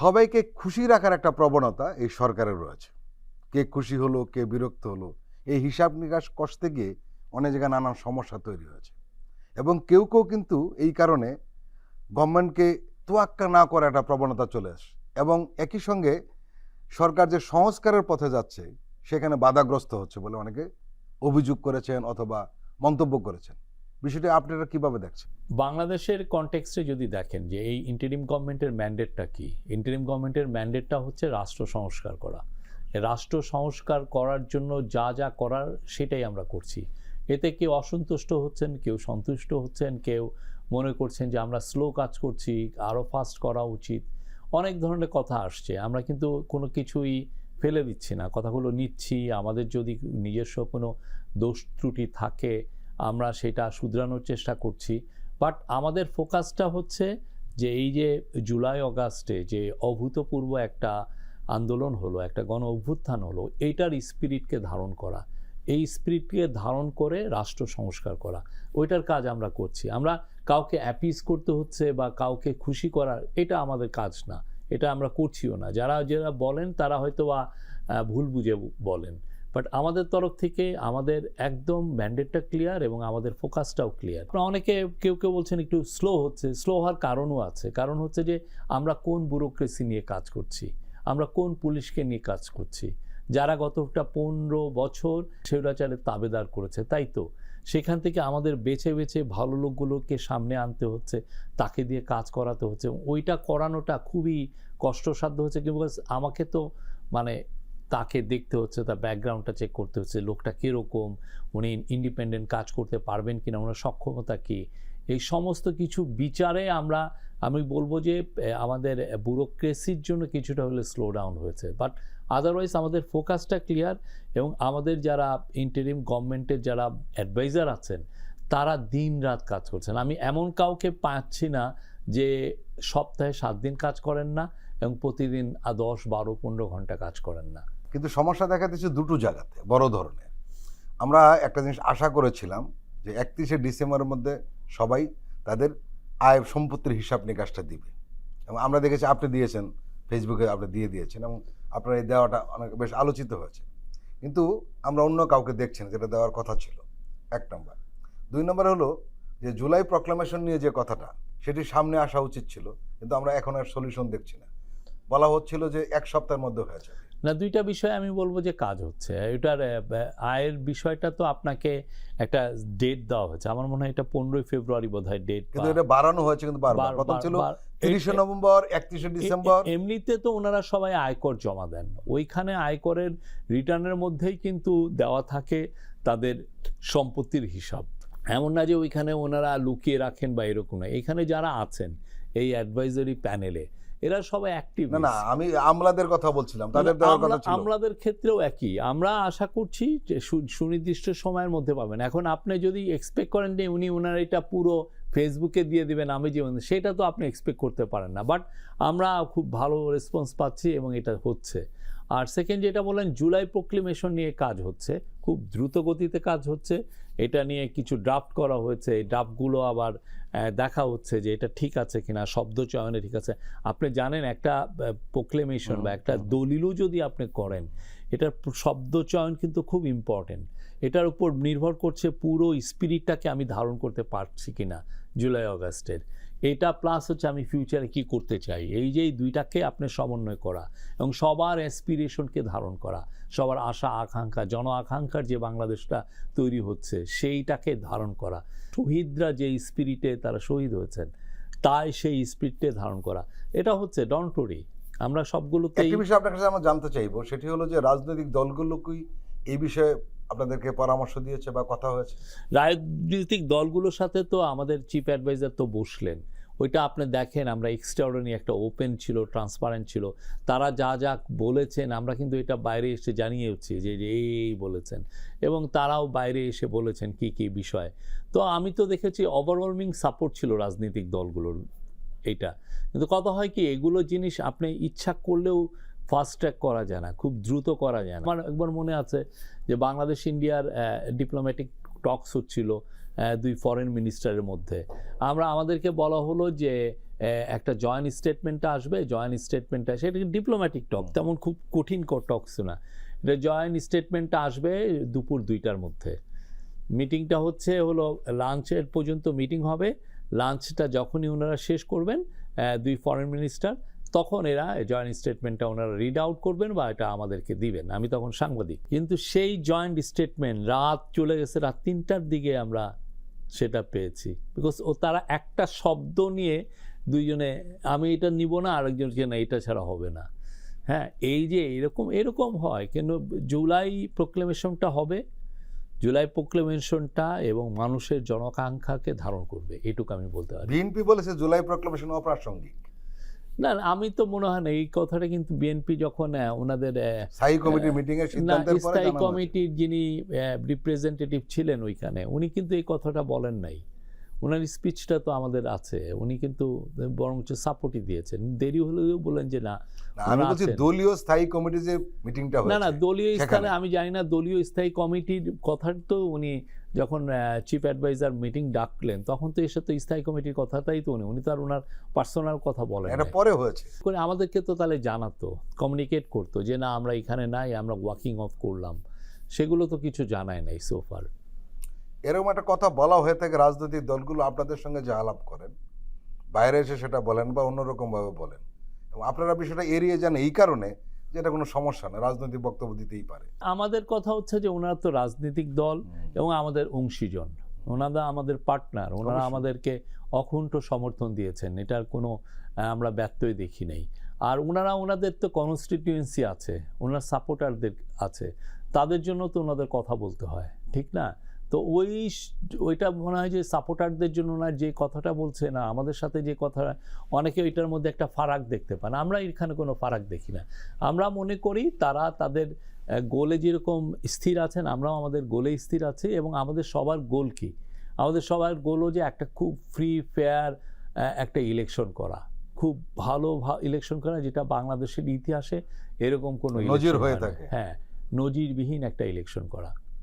সবাইকে খুশি রাখার একটা প্রবণতা এই সরকারের রয়েছে। কে খুশি হলো, কে বিরক্ত হলো, এই হিসাব নিকাশ কষতে গিয়ে অনেক জায়গায় নানান সমস্যা তৈরি হয়েছে। এবং কেউ কেউ কিন্তু এই কারণে গভর্নমেন্টকে তোয়াক্কা না করার একটা প্রবণতা চলে আসে এবং একই সঙ্গে সরকার যে সংস্কারের পথে যাচ্ছে সেখানে বাধাগ্রস্ত হচ্ছে বলে অনেকে অভিযোগ করেছেন অথবা মন্তব্য করেছেন। বিষয়টি আপনারা কিভাবে দেখছেন? বাংলাদেশের কনটেক্সটে যদি দেখেন যে এই ইন্টারিম গভর্নমেন্টের ম্যান্ডেটটা কি, ইন্টারিম গভর্নমেন্টের ম্যান্ডেটটা হচ্ছে রাষ্ট্র সংস্কার করা। রাষ্ট্র সংস্কার করার জন্য যা যা করার সেটাই আমরা করছি। এতে কেউ অসন্তুষ্ট হচ্ছেন, কেউ সন্তুষ্ট হচ্ছেন, কেউ মনে করছেন যে আমরা স্লো কাজ করছি, আরও ফাস্ট করা উচিত। অনেক ধরনের কথা আসছে, আমরা কিন্তু কোনো কিছুই ফেলে দিচ্ছি না, কথাগুলো নিচ্ছি। আমাদের যদি নিজস্ব কোনো দোষ ত্রুটি থাকে আমরা সেটা শুধরানোর চেষ্টা করছি। বাট আমাদের ফোকাসটা হচ্ছে যে এই যে জুলাই অগাস্টে যে অভূতপূর্ব একটা আন্দোলন হলো, একটা গণ অভ্যুত্থান হলো, এইটার স্পিরিটকে ধারণ করা, এই স্পিরিটকে ধারণ করে রাষ্ট্র সংস্কার করা, ওইটার কাজ আমরা করছি। আমরা কাউকে অ্যাপিজ করতে হচ্ছে বা কাউকে খুশি করার এটা আমাদের কাজ না, এটা আমরা করছিও না। যারা বলেন তারা হয়তো বা ভুল বুঝে বলেন, বাট আমাদের তরফ থেকে আমাদের একদম ম্যান্ডেটটা ক্লিয়ার এবং আমাদের ফোকাসটাও ক্লিয়ার। অনেকে কেউ কেউ বলছেন একটু স্লো হচ্ছে, স্লো হওয়ার কারণও আছে। কারণ হচ্ছে যে আমরা কোন ব্যুরোক্রেসি নিয়ে কাজ করছি, আমরা কোন পুলিশকে নিয়ে কাজ করছি, যারা গতটা 15 বছর স্বৈরাচারের তাবেদার করেছে, তাই তো সেখান থেকে আমাদের বেছে বেছে ভালো লোকগুলোকে সামনে আনতে হচ্ছে, তাকে দিয়ে কাজ করাতে হচ্ছে। ওইটা করানোটা খুবই কষ্টসাধ্য হচ্ছে, কিন্তু আমাকে তো মানে তাকে দেখতে হচ্ছে, তার ব্যাকগ্রাউন্ডটা চেক করতে হচ্ছে, লোকটা কীরকম, উনি ইন্ডিপেন্ডেন্ট কাজ করতে পারবেন কিনা, ওনার সক্ষমতা কী, এই সমস্ত কিছু বিচারে আমি বলবো যে আমাদের ব্যুরোক্রেসির জন্য কিছুটা হলে স্লো ডাউন হয়েছে। বাট আদারওয়াইজ আমাদের ফোকাসটা ক্লিয়ার এবং আমাদের যারা ইন্টারিম গভর্নমেন্টের যারা অ্যাডভাইজার আছেন তারা দিন রাত কাজ করছেন। আমি এমন কাউকে পাচ্ছি না যে সপ্তাহে 7 দিন কাজ করেন না এবং প্রতিদিন 10, 12, 15 ঘন্টা কাজ করেন না। কিন্তু সমস্যা দেখা দিচ্ছে দুটো জায়গাতে বড় ধরনের। আমরা একটা জিনিস আশা করেছিলাম যে 31শে ডিসেম্বরের মধ্যে সবাই তাদের আয় সম্পত্তির হিসাব নিকাশটা দিবে এবং আমরা দেখেছি আপনি দিয়েছেন, ফেসবুকে আপনি দিয়েছেন এবং আপনার এই দেওয়াটা অনেক বেশ আলোচিত হয়েছে। কিন্তু আমরা অন্য কাউকে দেখছি না যেটা দেওয়ার কথা ছিল, 1 নম্বর। 2 নম্বর হলো যে জুলাই প্রক্লামেশন নিয়ে যে কথাটা সেটি সামনে আসা উচিত ছিল, কিন্তু আমরা এখন আর সলিউশন দেখছি না। বলা হচ্ছিল যে 1 সপ্তাহের মধ্যে হয়ে যাবে। না, দুইটা বিষয় আমি বলবো যে কাজ হচ্ছে। এটার আয়ের বিষয়টা তো আপনাকে একটা ডেট দেওয়া হয়েছে, আমার মনে হয় এটা 15ই ফেব্রুয়ারি বোধহয় ডেট, কিন্তু এটা বাড়ানো হয়েছে, কিন্তু বারবার প্রথম ছিল 30শে নভেম্বর, 31শে ডিসেম্বর। এমনিতে তো ওনারা সবাই আয়কর জমা দেন, ওইখানে আয়করের রিটার্নের মধ্যেই কিন্তু দেওয়া থাকে তাদের সম্পত্তির হিসাব। এমন না যে ওইখানে ওনারা লুকিয়ে রাখেন বা এরকম না। এখানে যারা আছেন এই অ্যাডভাইজারি প্যানেলে এরা সবাই অ্যাক্টিভ। না, আমি আমলাদের কথা বলছিলাম, তাদের দেওয়ার কথা ছিল। আমলাদের ক্ষেত্রেও একই, আমরা আশা করছি যে সুনির্দিষ্ট সময়ের মধ্যে পাবেন। এখন আপনি যদি এক্সপেক্ট করেন যে ওনারা এটা পুরো ফেসবুকে দিয়ে দিবেন, আমি যেমন, সেটা তো আপনি এক্সপেক্ট করতে পারেন না। বাট আমরা খুব ভালো রেসপন্স পাচ্ছি এবং এটা হচ্ছে। আর সেকেন্ড যেটা বলেন, জুলাই প্রক্লেমেশন নিয়ে কাজ হচ্ছে, খুব দ্রুত গতিতে কাজ হচ্ছে। এটা নিয়ে কিছু ড্রাফট করা হয়েছে, এই ড্রাফটগুলো আবার দেখা হচ্ছে যে এটা ঠিক আছে কিনা, শব্দ চয়নে ঠিক আছে। আপনি জানেন একটা প্রক্লেমেশন বা একটা দলিলও যদি আপনি করেন, এটার শব্দ চয়ন কিন্তু খুব ইম্পর্টেন্ট। এটার উপর নির্ভর করছে পুরো স্পিরিটটাকে আমি ধারণ করতে পারছি কিনা জুলাই অগাস্টের, এটা প্লাস হচ্ছে আমি ফিউচারে কি করতে চাই। এই যে এই দুইটাকে আপনি সমন্বয় করা এবং সবার অ্যাসপিরেশনকে ধারণ করা, সবার আশা আকাঙ্ক্ষা, জন আকাঙ্ক্ষার যে বাংলাদেশটা তৈরি হচ্ছে সেইটাকে ধারণ করা, শহীদরা যে স্পিরিটে তারা শহীদ হয়েছেন তাই সেই স্পিরিটে ধারণ করা, এটা হচ্ছে ডন্ট ওয়ারি। আমরা সবগুলোতে একটি বিষয় আপনার কাছে আমরা জানতে চাইবো, সেটি হলো যে রাজনৈতিক দলগুলো কি এই বিষয়ে আপনাদেরকে পরামর্শ দিয়েছে বা কথা হয়েছে? রাজনৈতিক দলগুলোর সাথে তো আমাদের চিফ অ্যাডভাইজার তো বসলেন, ওইটা আপনি দেখেন আমরা এক্সট্রাঅর্ডিনারি একটা ওপেন ছিল, ট্রান্সপারেন্ট ছিল। তারা যা যা বলেছেন আমরা কিন্তু এটা বাইরে এসে জানিয়েছি যে এই বলেছেন, এবং তারাও বাইরে এসে বলেছেন কি কি বিষয়। তো আমি তো দেখেছি ওভারওয়েলমিং সাপোর্ট ছিল রাজনৈতিক দলগুলোর এইটা। কিন্তু কথা হয় কি, এগুলো জিনিস আপনি ইচ্ছা করলেও ফাস্ট ট্র্যাক করা যায় না, খুব দ্রুত করা যায় না। আমার একবার মনে আছে যে বাংলাদেশ ইন্ডিয়ার ডিপ্লোম্যাটিক টকস হচ্ছিল 2 ফরেন মিনিস্টারের মধ্যে। আমাদেরকে বলা হলো যে একটা জয়েন্ট স্টেটমেন্টটা আসবে, জয়েন্ট স্টেটমেন্টটা সেটা ডিপ্লোম্যাটিক টক, তেমন খুব কঠিন টকস না। এটা জয়েন্ট স্টেটমেন্টটা আসবে দুপুর 2টার মধ্যে। মিটিংটা হলো লাঞ্চের পর্যন্ত মিটিং হবে। লাঞ্চটা যখনই ওনারা শেষ করবেন, 2 ফরেন মিনিস্টার, তখন এরা জয়েন্ট স্টেটমেন্টটা ওনারা রিড আউট করবেন বা এটা আমাদেরকে দিবেন। আমি তখন সাংবাদিক। কিন্তু সেই জয়েন্ট স্টেটমেন্ট রাত চলে গেছে, রাত 3টার দিকে আমরা সেটা পেয়েছি। বিকজ তারা একটা শব্দ নিয়ে দুইজনে, আমি এটা নিব না, আরেকজনকে না, এটা ছাড়া হবে না। হ্যাঁ, এই যে এরকম হয়। কিন্তু জুলাই প্রোক্লেমেশনটা হবে, জুলাই প্রোক্লেমেশনটা এবং মানুষের জনকাঙ্ক্ষাকে ধারণ করবে, এটুকু আমি বলতে পারি। বিএনপি বলেছে জুলাই প্রক্লামেশন অপ্রাসঙ্গিক। না, আমি তো মনে হয় না এই কথাটা, কিন্তু বিএনপি যখন ওনাদের স্থায়ী কমিটির মিটিং এর সিদ্ধান্তের পরে স্থায়ী জানানো হয়েছে। কমিটির যিনি রিপ্রেজেন্টেটিভ ছিলেন ওইখানে, উনি কিন্তু এই কথাটা বলেন নাই। ওনার স্পিচটা তো আমাদের আছে, উনি কিন্তু বরঞ্চ সাপোর্টই দিয়েছেন। দেরি হলেও বলেন যে না, না, আমি বলছি দলীয় স্থায়ী কমিটি যে মিটিংটা না হয়েছে না দলীয় সেখানে। স্থানে আমি জানি না, দলীয় স্থায়ী কমিটির কথা তো উনি যখন চিফ অ্যাডভাইজার মিটিং ডাকলেন, তখন তো এসে তো স্থায়ী কমিটির কথাটাই তো উনি তো আর ওনার পার্সোনাল কথা বলেন এটা নাই। পরে হয়েছে। করে আমাদেরকে তো তাহলে জানাতো, কমিউনিকেট করতো যে না আমরা এখানে নাই, আমরা ওয়াকিং অফ করলাম। সেগুলো তো কিছু জানায় নাই সোফার। এরকম একটা কথা বলা হয়ে থাকে, রাজনৈতিক দলগুলো আপনাদের সঙ্গে যে আলাপ করেন, বাইরে এসে সেটা বলেন বা অন্যরকম ভাবে বলেন, এবং আপনারা বিষয়টা এড়িয়ে যান এই কারণে যে এটা কোনো সমস্যা না, রাজনৈতিক বক্তব্য দিতেই পারে। আমাদের কথা হচ্ছে যে ওনারা তো রাজনৈতিক দল এবং আমাদের অংশীজন, ওনারা আমাদের পার্টনার, ওনারা অবশ্যই। আমাদেরকে অকুণ্ঠ সমর্থন দিয়েছেন, এটার কোনো আমরা ব্যত্যয় দেখি নাই। আর ওনাদের তো কনস্টিটিউয়েন্সি আছে, ওনার সাপোর্টারদের আছে, তাদের জন্য তো ওনাদের কথা বলতে হয়, ঠিক না? তো ওইটা মনে হয় যে সাপোর্টারদের জন্য ওনার যে কথাটা বলছে না, আমাদের সাথে যে কথা, অনেকে ওইটার মধ্যে একটা ফারাক দেখতে পান। আমরা এখানে কোনো ফারাক দেখি না। আমরা মনে করি তারা তাদের গোলে যেরকম স্থির আছেন, আমরাও আমাদের গোলে স্থির আছি। এবং আমাদের সবার গোল কি? আমাদের সবার গোলও যে একটা খুব ফ্রি ফেয়ার একটা ইলেকশন করা, খুব ভালো ইলেকশন করা, যেটা বাংলাদেশের ইতিহাসে এরকম কোনো নজির election হয়ে হয় না। থাকে। হ্যাঁ, নজিরবিহীন একটা ইলেকশন করা।